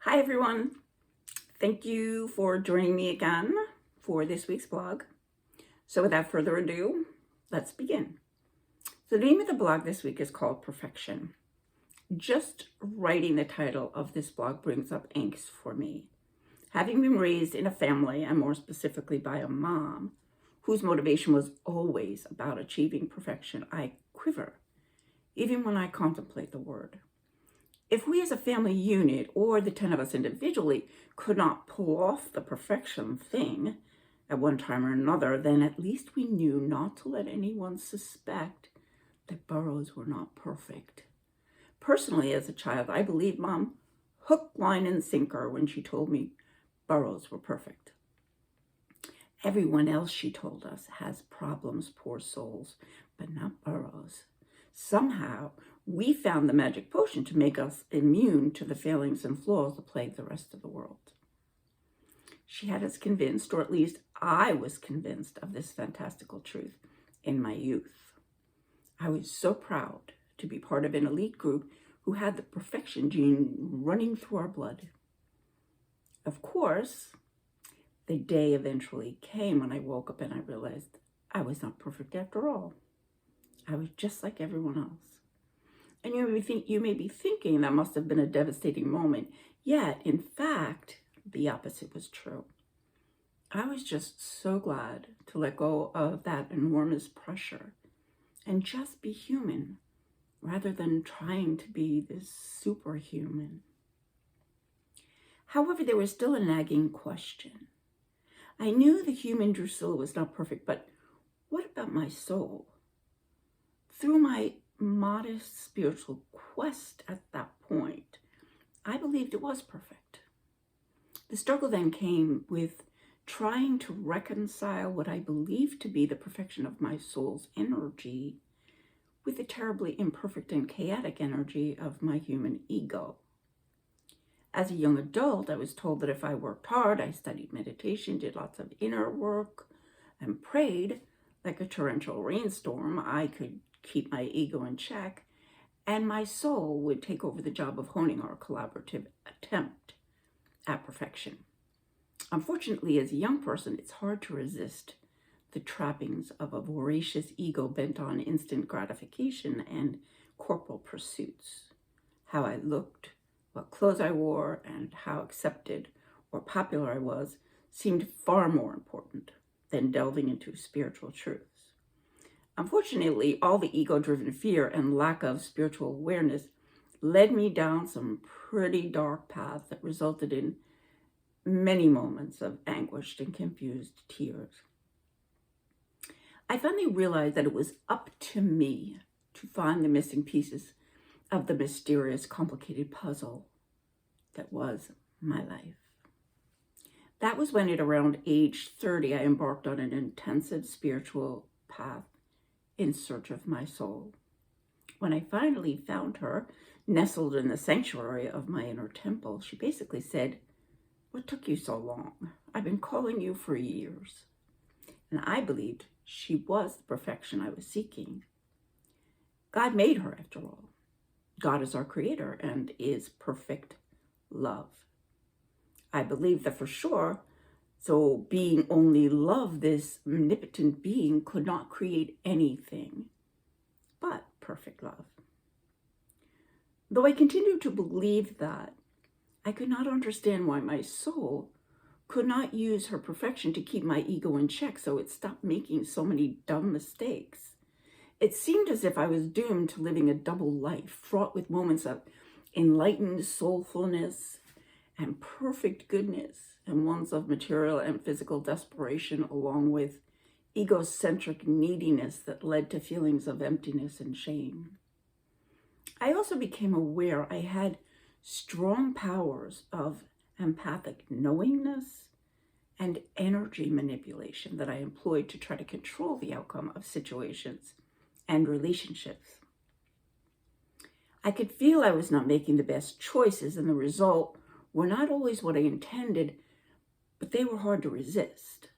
Hi everyone. Thank you for joining me again for this week's blog. So without further ado, let's begin. So the name of the blog this week is called Perfection. Just writing the title of this blog brings up angst for me. Having been raised in a family, and more specifically by a mom, whose motivation was always about achieving perfection, I quiver, even when I contemplate the word. If we as a family unit, or the 10 of us individually, could not pull off the perfection thing at one time or another, then at least we knew not to let anyone suspect that Burroughs were not perfect. Personally, as a child, I believed Mom hook, line, and sinker when she told me Burroughs were perfect. Everyone else, she told us, has problems, poor souls, but not Burroughs. Somehow, we found the magic potion to make us immune to the failings and flaws that plague the rest of the world. She had us convinced, or at least I was convinced, of this fantastical truth in my youth. I was so proud to be part of an elite group who had the perfection gene running through our blood. Of course, the day eventually came when I woke up and I realized I was not perfect after all. I was just like everyone else. And you may be thinking that must have been a devastating moment. Yet, in fact, the opposite was true. I was just so glad to let go of that enormous pressure and just be human rather than trying to be this superhuman. However, there was still a nagging question. I knew the human Drusilla was not perfect, but what about my soul? Through my modest spiritual quest at that point, I believed it was perfect. The struggle then came with trying to reconcile what I believed to be the perfection of my soul's energy with the terribly imperfect and chaotic energy of my human ego. As a young adult, I was told that if I worked hard, I studied meditation, did lots of inner work, and prayed like a torrential rainstorm, I could keep my ego in check, and my soul would take over the job of honing our collaborative attempt at perfection. Unfortunately, as a young person, it's hard to resist the trappings of a voracious ego bent on instant gratification and corporal pursuits. How I looked, what clothes I wore, and how accepted or popular I was seemed far more important than delving into spiritual truths. Unfortunately, all the ego-driven fear and lack of spiritual awareness led me down some pretty dark paths that resulted in many moments of anguished and confused tears. I finally realized that it was up to me to find the missing pieces of the mysterious, complicated puzzle that was my life. That was when, at around age 30, I embarked on an intensive spiritual path in search of my soul. When I finally found her, nestled in the sanctuary of my inner temple, she basically said, "What took you so long? I've been calling you for years." And I believed she was the perfection I was seeking. God made her, after all. God is our creator and is perfect love. I believe that for sure. So being only love, this omnipotent being could not create anything but perfect love. Though I continued to believe that, I could not understand why my soul could not use her perfection to keep my ego in check so it stopped making so many dumb mistakes. It seemed as if I was doomed to living a double life, fraught with moments of enlightened soulfulness and perfect goodness, and ones of material and physical desperation, along with egocentric neediness that led to feelings of emptiness and shame. I also became aware I had strong powers of empathic knowingness and energy manipulation that I employed to try to control the outcome of situations and relationships. I could feel I was not making the best choices, and the result were not always what I intended, but they were hard to resist.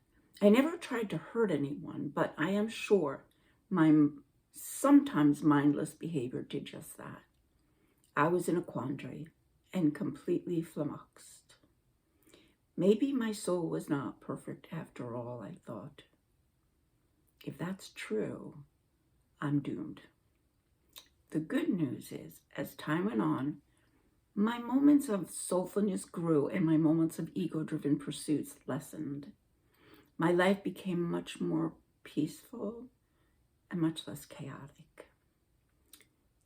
I never tried to hurt anyone, but I am sure my sometimes mindless behavior did just that. I was in a quandary, and completely flummoxed. Maybe my soul was not perfect after all, I thought. If that's true, I'm doomed. The good news is, as time went on, my moments of soulfulness grew and my moments of ego-driven pursuits lessened. My life became much more peaceful and much less chaotic.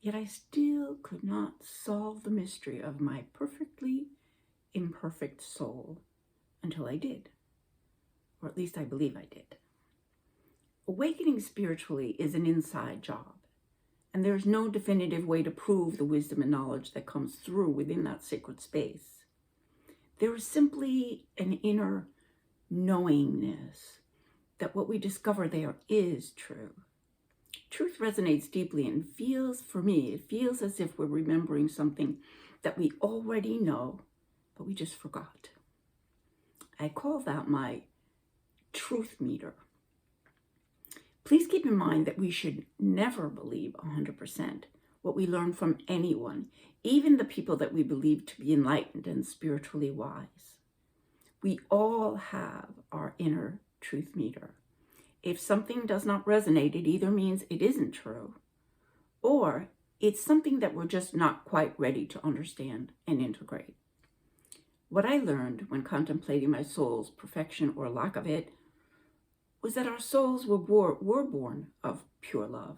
Yet I still could not solve the mystery of my perfectly imperfect soul until I did, or at least I believe I did. Awakening spiritually is an inside job, and there's no definitive way to prove the wisdom and knowledge that comes through within that sacred space. There is simply an inner knowingness that what we discover there is true. Truth resonates deeply and feels, for me, it feels as if we're remembering something that we already know, but we just forgot. I call that my truth meter. Please keep in mind that we should never believe 100% what we learn from anyone, even the people that we believe to be enlightened and spiritually wise. We all have our inner truth meter. If something does not resonate, it either means it isn't true, or it's something that we're just not quite ready to understand and integrate. What I learned when contemplating my soul's perfection or lack of it was that our souls were born of pure love.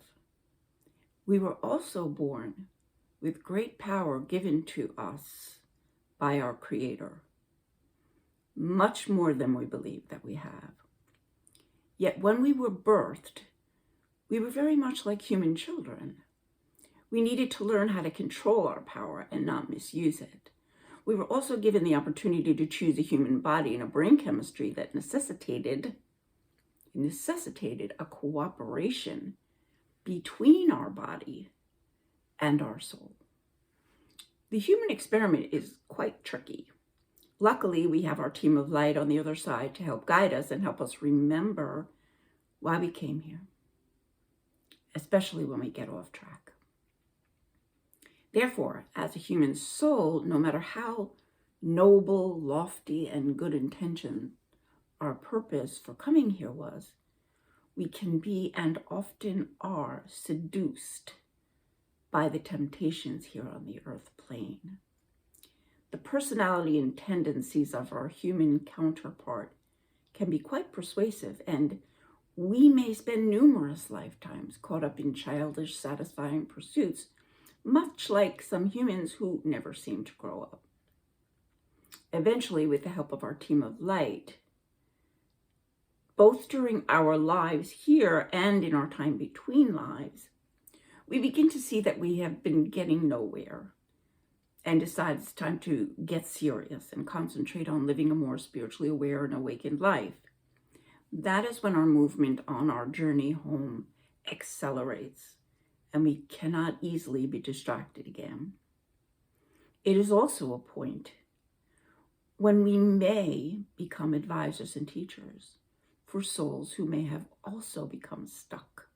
We were also born with great power given to us by our Creator, much more than we believe that we have. Yet when we were birthed, we were very much like human children. We needed to learn how to control our power and not misuse it. We were also given the opportunity to choose a human body and a brain chemistry that necessitated a cooperation between our body and our soul. The human experiment is quite tricky. Luckily, we have our team of light on the other side to help guide us and help us remember why we came here, especially when we get off track. Therefore, as a human soul, no matter how noble, lofty, and good intention our purpose for coming here was, we can be and often are seduced by the temptations here on the earth plane. The personality and tendencies of our human counterpart can be quite persuasive, and we may spend numerous lifetimes caught up in childish, satisfying pursuits, much like some humans who never seem to grow up. Eventually, with the help of our team of light, both during our lives here and in our time between lives, we begin to see that we have been getting nowhere and decide it's time to get serious and concentrate on living a more spiritually aware and awakened life. That is when our movement on our journey home accelerates, and we cannot easily be distracted again. It is also a point when we may become advisors and teachers for souls who may have also become stuck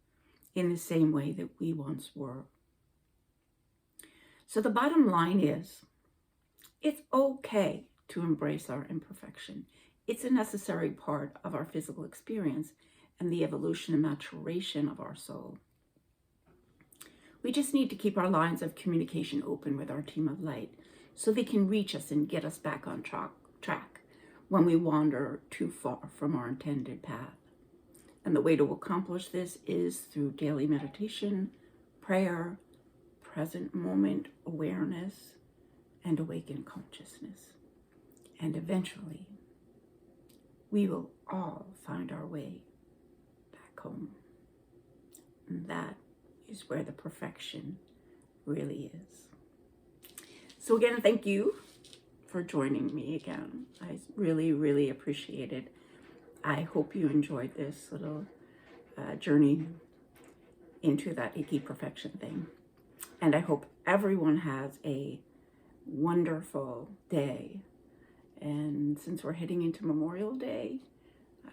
in the same way that we once were. So the bottom line is, it's okay to embrace our imperfection. It's a necessary part of our physical experience and the evolution and maturation of our soul. We just need to keep our lines of communication open with our team of light so they can reach us and get us back on track when we wander too far from our intended path. And the way to accomplish this is through daily meditation, prayer, present moment awareness, and awakened consciousness. And eventually, we will all find our way back home. And that is where the perfection really is. So again, thank you for joining me again. I really, really appreciate it. I hope you enjoyed this little journey into that icky perfection thing. And I hope everyone has a wonderful day. And since we're heading into Memorial Day,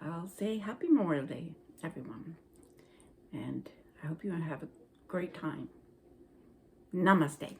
I'll say Happy Memorial Day, everyone. And I hope you have a great time. Namaste.